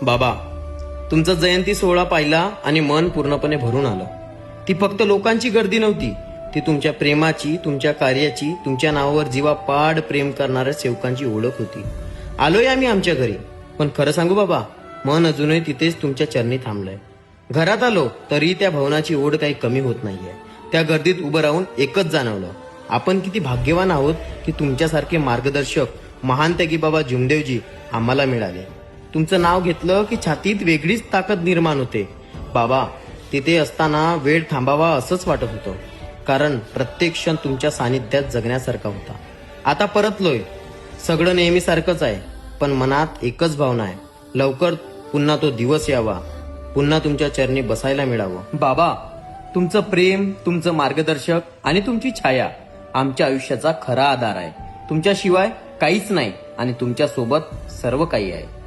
बाबा, तुमचा जयंती सोहळा पाहिला आणि मन पूर्णपणे भरून आलं. ती फक्त लोकांची गर्दी नव्हती, ती तुमच्या प्रेमाची, तुमच्या कार्याची, तुमच्या नावावर जीवापाड प्रेम करणाऱ्या सेवकांची ओळख होती. आलोय आम्ही आमच्या घरी, पण खरं सांगू बाबा, मन अजूनही तिथेच तुमच्या चरणी थांबलंय. घरात आलो तरी त्या भवनाची ओढ काही कमी होत नाहीये. त्या गर्दीत उभं राहून एकच जाणवलं, आपण किती भाग्यवान आहोत की तुमच्यासारखे मार्गदर्शक महान त्यागी बाबा जुमदेवजी आम्हाला मिळाले. तुमचं नाव घेतलं की छातीत वेगळीच ताकद निर्माण होते. बाबा, तिथे असताना वेळ थांबावा असंच वाटत होतं, कारण प्रत्येक क्षण तुमच्या सानिध्यात जगण्यासारखा होता. आता परतलोय, सगळं नेहमीसारखंच आहे, पण मनात एकच भावना आहे, लवकर पुन्हा तो दिवस यावा, पुन्हा तुमच्या चरणी बसायला मिळावं. बाबा, तुमचं प्रेम, तुमचं मार्गदर्शक आणि तुमची छाया आमच्या आयुष्याचा खरा आधार आहे. तुमच्याशिवाय काहीच नाही आणि तुमच्या सोबत सर्व काही आहे.